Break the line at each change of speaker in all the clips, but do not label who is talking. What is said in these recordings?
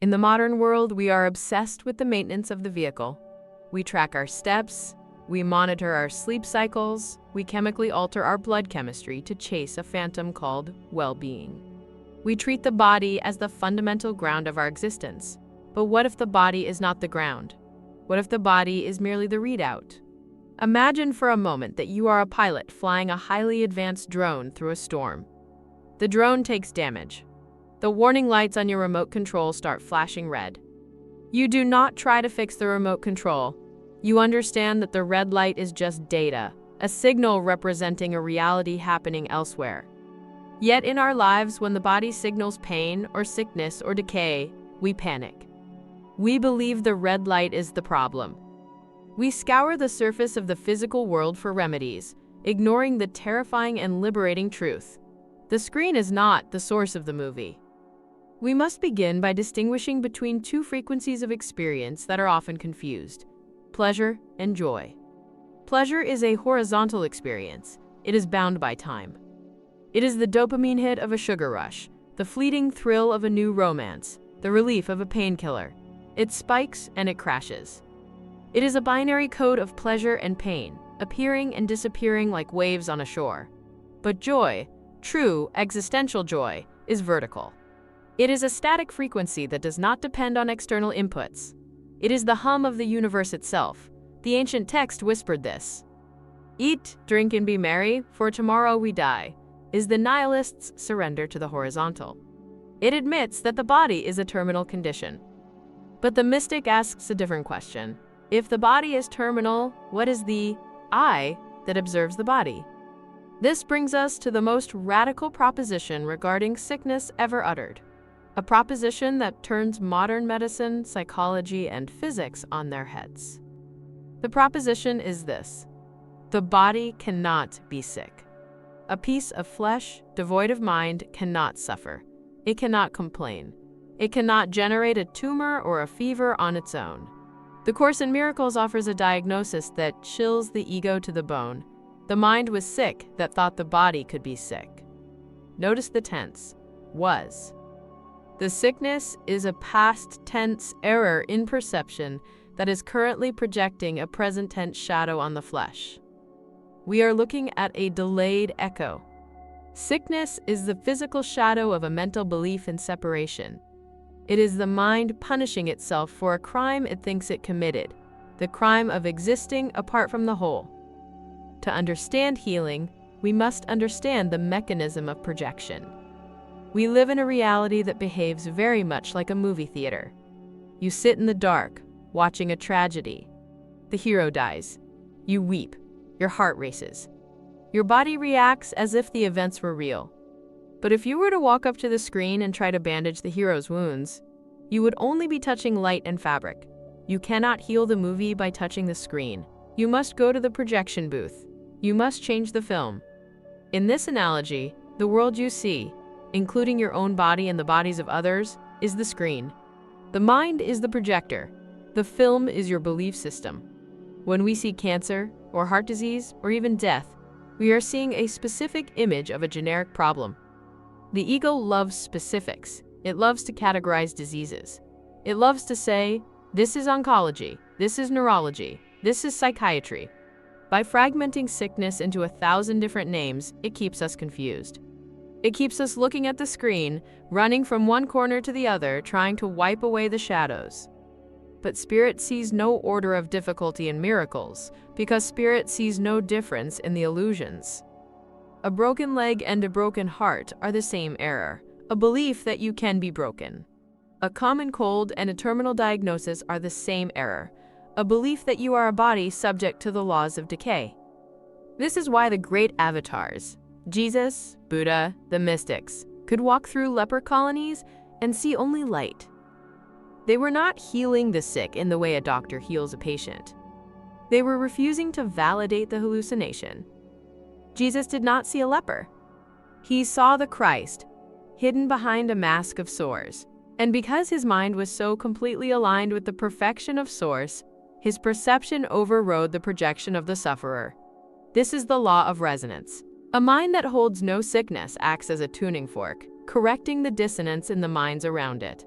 In the modern world, we are obsessed with the maintenance of the vehicle. We track our steps, we monitor our sleep cycles, we chemically alter our blood chemistry to chase a phantom called well-being. We treat the body as the fundamental ground of our existence. But what if the body is not the ground? What if the body is merely the readout? Imagine for a moment that you are a pilot flying a highly advanced drone through a storm. The drone takes damage. The warning lights on your remote control start flashing red. You do not try to fix the remote control. You understand that the red light is just data, a signal representing a reality happening elsewhere. Yet in our lives, when the body signals pain or sickness or decay, we panic. We believe the red light is the problem. We scour the surface of the physical world for remedies, ignoring the terrifying and liberating truth. The screen is not the source of the movie. We must begin by distinguishing between two frequencies of experience that are often confused: pleasure and joy. Pleasure is a horizontal experience. It is bound by time. It is the dopamine hit of a sugar rush, the fleeting thrill of a new romance, the relief of a painkiller. It spikes and it crashes. It is a binary code of pleasure and pain, appearing and disappearing like waves on a shore. But joy, true existential joy, is vertical. It is a static frequency that does not depend on external inputs. It is the hum of the universe itself. The ancient text whispered this. Eat, drink, and be merry, for tomorrow we die, is the nihilist's surrender to the horizontal. It admits that the body is a terminal condition. But the mystic asks a different question. If the body is terminal, what is the I that observes the body? This brings us to the most radical proposition regarding sickness ever uttered. A proposition that turns modern medicine, psychology, and physics on their heads. The proposition is this: the body cannot be sick. A piece of flesh, devoid of mind, cannot suffer. It cannot complain. It cannot generate a tumor or a fever on its own. The Course in Miracles offers a diagnosis that chills the ego to the bone. The mind was sick that thought the body could be sick. Notice the tense, was. The sickness is a past tense error in perception that is currently projecting a present tense shadow on the flesh. We are looking at a delayed echo. Sickness is the physical shadow of a mental belief in separation. It is the mind punishing itself for a crime it thinks it committed, the crime of existing apart from the whole. To understand healing, we must understand the mechanism of projection. We live in a reality that behaves very much like a movie theater. You sit in the dark, watching a tragedy. The hero dies. You weep. Your heart races. Your body reacts as if the events were real. But if you were to walk up to the screen and try to bandage the hero's wounds, you would only be touching light and fabric. You cannot heal the movie by touching the screen. You must go to the projection booth. You must change the film. In this analogy, the world you see, including your own body and the bodies of others, is the screen. The mind is the projector. The film is your belief system. When we see cancer, or heart disease, or even death, we are seeing a specific image of a generic problem. The ego loves specifics. It loves to categorize diseases. It loves to say, this is oncology, this is neurology, this is psychiatry. By fragmenting sickness into 1,000 different names, it keeps us confused. It keeps us looking at the screen, running from one corner to the other, trying to wipe away the shadows. But Spirit sees no order of difficulty in miracles, because Spirit sees no difference in the illusions. A broken leg and a broken heart are the same error, a belief that you can be broken. A common cold and a terminal diagnosis are the same error, a belief that you are a body subject to the laws of decay. This is why the great avatars, Jesus, Buddha, the mystics, could walk through leper colonies and see only light. They were not healing the sick in the way a doctor heals a patient. They were refusing to validate the hallucination. Jesus did not see a leper. He saw the Christ, hidden behind a mask of sores. And because his mind was so completely aligned with the perfection of Source, his perception overrode the projection of the sufferer. This is the law of resonance. A mind that holds no sickness acts as a tuning fork, correcting the dissonance in the minds around it.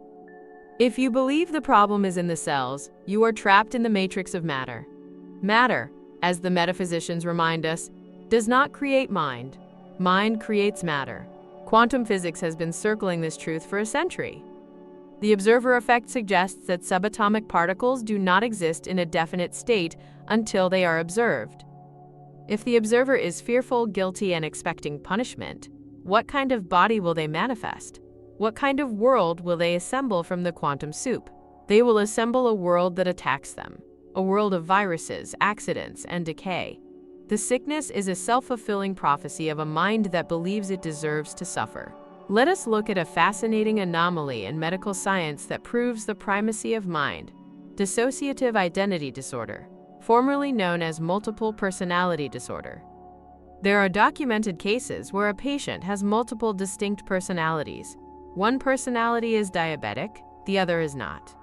If you believe the problem is in the cells, you are trapped in the matrix of matter. Matter, as the metaphysicians remind us, does not create mind. Mind creates matter. Quantum physics has been circling this truth for a century. The observer effect suggests that subatomic particles do not exist in a definite state until they are observed. If the observer is fearful, guilty, and expecting punishment, what kind of body will they manifest? What kind of world will they assemble from the quantum soup? They will assemble a world that attacks them, a world of viruses, accidents, and decay. The sickness is a self-fulfilling prophecy of a mind that believes it deserves to suffer. Let us look at a fascinating anomaly in medical science that proves the primacy of mind: dissociative identity disorder, formerly known as multiple personality disorder. There are documented cases where a patient has multiple distinct personalities. One personality is diabetic, the other is not.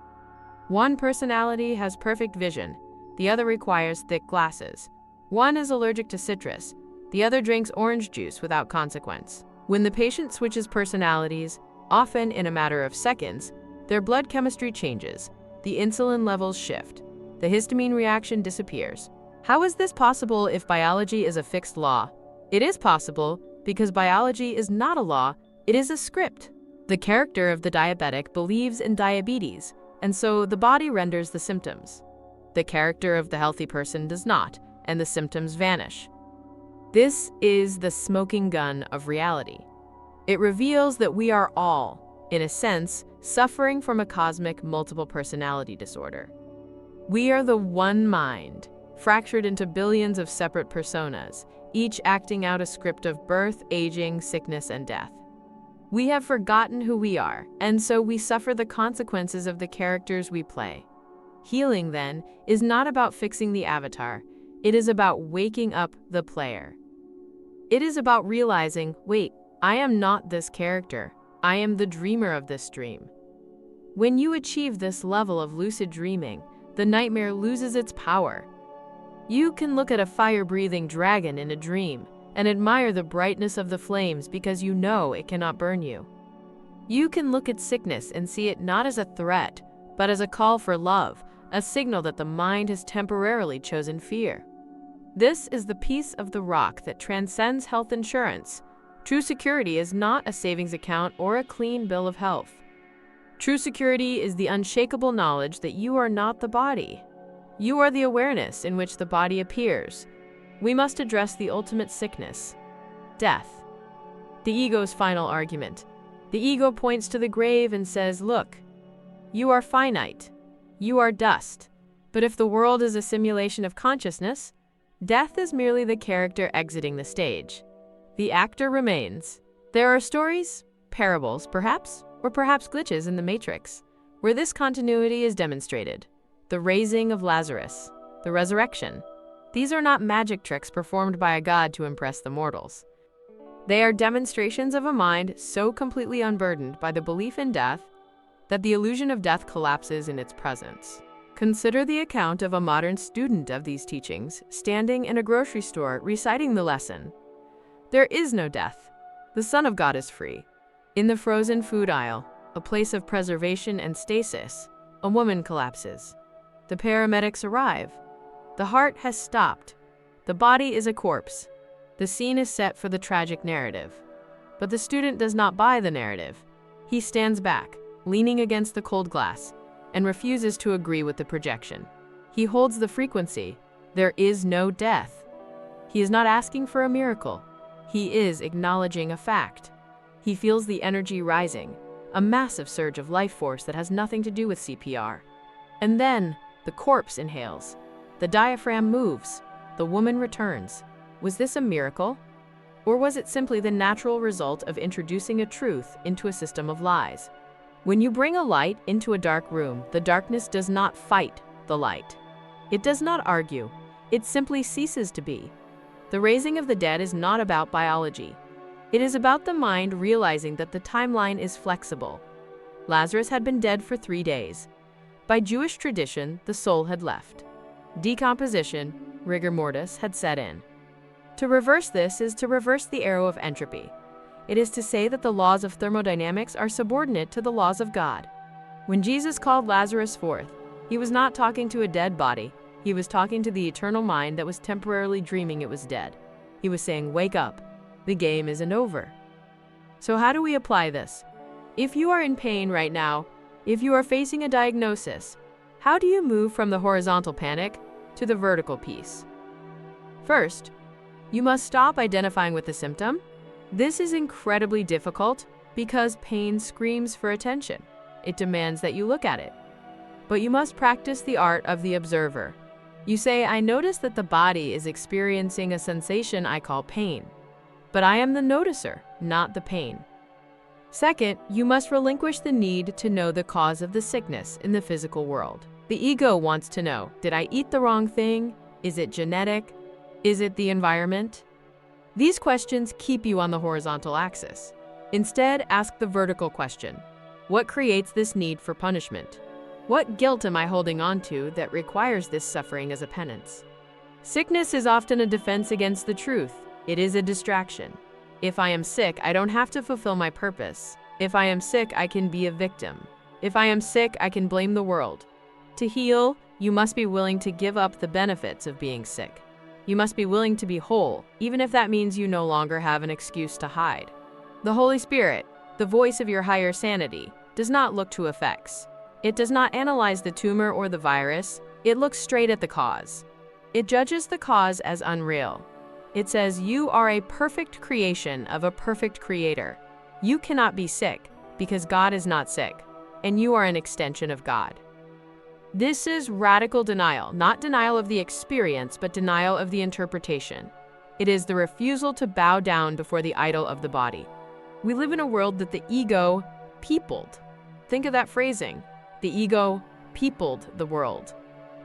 One personality has perfect vision, the other requires thick glasses. One is allergic to citrus, the other drinks orange juice without consequence. When the patient switches personalities, often in a matter of seconds, their blood chemistry changes, the insulin levels shift, the histamine reaction disappears. How is this possible if biology is a fixed law? It is possible because biology is not a law, it is a script. The character of the diabetic believes in diabetes, and so the body renders the symptoms. The character of the healthy person does not, and the symptoms vanish. This is the smoking gun of reality. It reveals that we are all, in a sense, suffering from a cosmic multiple personality disorder. We are the one mind, fractured into billions of separate personas, each acting out a script of birth, aging, sickness, and death. We have forgotten who we are, and so we suffer the consequences of the characters we play. Healing, then, is not about fixing the avatar. It is about waking up the player. It is about realizing, wait, I am not this character. I am the dreamer of this dream. When you achieve this level of lucid dreaming, the nightmare loses its power. You can look at a fire-breathing dragon in a dream and admire the brightness of the flames because you know it cannot burn you. You can look at sickness and see it not as a threat, but as a call for love, a signal that the mind has temporarily chosen fear. This is the piece of the rock that transcends health insurance. True security is not a savings account or a clean bill of health. True security is the unshakable knowledge that you are not the body. You are the awareness in which the body appears. We must address the ultimate sickness: death. The ego's final argument. The ego points to the grave and says, look, you are finite. You are dust. But if the world is a simulation of consciousness, death is merely the character exiting the stage. The actor remains. There are stories, parables perhaps, or perhaps glitches in the matrix, where this continuity is demonstrated. The raising of Lazarus, the resurrection. These are not magic tricks performed by a god to impress the mortals. They are demonstrations of a mind so completely unburdened by the belief in death that the illusion of death collapses in its presence. Consider the account of a modern student of these teachings, standing in a grocery store reciting the lesson. There is no death. The Son of God is free. In the frozen food aisle, a place of preservation and stasis, a woman collapses. The paramedics arrive. The heart has stopped. The body is a corpse. The scene is set for the tragic narrative. But the student does not buy the narrative. He stands back, leaning against the cold glass, and refuses to agree with the projection. He holds the frequency. There is no death. He is not asking for a miracle. He is acknowledging a fact. He feels the energy rising, a massive surge of life force that has nothing to do with CPR. And then the corpse inhales. The diaphragm moves. The woman returns. Was this a miracle? Or was it simply the natural result of introducing a truth into a system of lies? When you bring a light into a dark room, the darkness does not fight the light. It does not argue. It simply ceases to be. The raising of the dead is not about biology. It is about the mind realizing that the timeline is flexible. Lazarus had been dead for 3 days. By Jewish tradition, the soul had left. Decomposition, rigor mortis, had set in. To reverse this is to reverse the arrow of entropy. It is to say that the laws of thermodynamics are subordinate to the laws of God. When Jesus called Lazarus forth, he was not talking to a dead body. He was talking to the eternal mind that was temporarily dreaming it was dead. He was saying, "Wake up. The game isn't over." So how do we apply this? If you are in pain right now, if you are facing a diagnosis, how do you move from the horizontal panic to the vertical peace? First, you must stop identifying with the symptom. This is incredibly difficult because pain screams for attention. It demands that you look at it. But you must practice the art of the observer. You say, "I notice that the body is experiencing a sensation I call pain. But I am the noticer, not the pain." Second, you must relinquish the need to know the cause of the sickness in the physical world. The ego wants to know, did I eat the wrong thing? Is it genetic? Is it the environment? These questions keep you on the horizontal axis. Instead, ask the vertical question. What creates this need for punishment? What guilt am I holding on to that requires this suffering as a penance? Sickness is often a defense against the truth. It is a distraction. If I am sick, I don't have to fulfill my purpose. If I am sick, I can be a victim. If I am sick, I can blame the world. To heal, you must be willing to give up the benefits of being sick. You must be willing to be whole, even if that means you no longer have an excuse to hide. The Holy Spirit, the voice of your higher sanity, does not look to effects. It does not analyze the tumor or the virus. It looks straight at the cause. It judges the cause as unreal. It says, you are a perfect creation of a perfect creator. You cannot be sick because God is not sick, and you are an extension of God. This is radical denial, not denial of the experience, but denial of the interpretation. It is the refusal to bow down before the idol of the body. We live in a world that the ego peopled. Think of that phrasing. The ego peopled the world.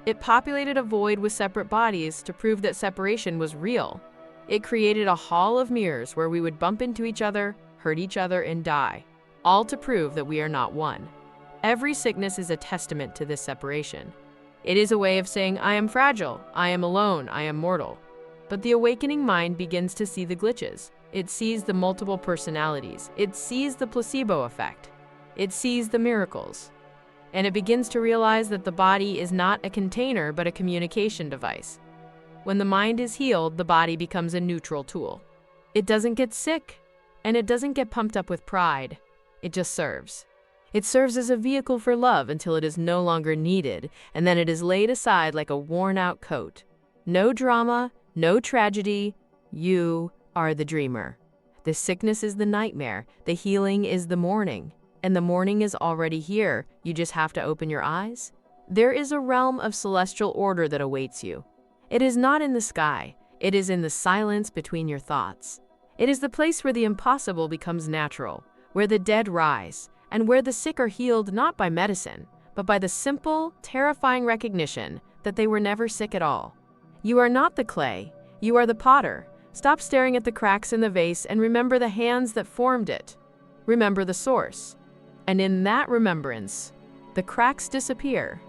It populated a void with separate bodies to prove that separation was real. It created a hall of mirrors where we would bump into each other, hurt each other, and die, all to prove that we are not one. Every sickness is a testament to this separation. It is a way of saying, I am fragile, I am alone, I am mortal. But the awakening mind begins to see the glitches. It sees the multiple personalities. It sees the placebo effect. It sees the miracles. And it begins to realize that the body is not a container, but a communication device. When the mind is healed, the body becomes a neutral tool. It doesn't get sick, and it doesn't get pumped up with pride. It just serves. It serves as a vehicle for love until it is no longer needed, and then it is laid aside like a worn-out coat. No drama, no tragedy. You are the dreamer. The sickness is the nightmare. The healing is the morning. And the morning is already here. You just have to open your eyes. There is a realm of celestial order that awaits you. It is not in the sky. It is in the silence between your thoughts. It is the place where the impossible becomes natural, where the dead rise, and where the sick are healed not by medicine, but by the simple, terrifying recognition that they were never sick at all. You are not the clay. You are the potter. Stop staring at the cracks in the vase and remember the hands that formed it. Remember the source. And in that remembrance, the cracks disappear.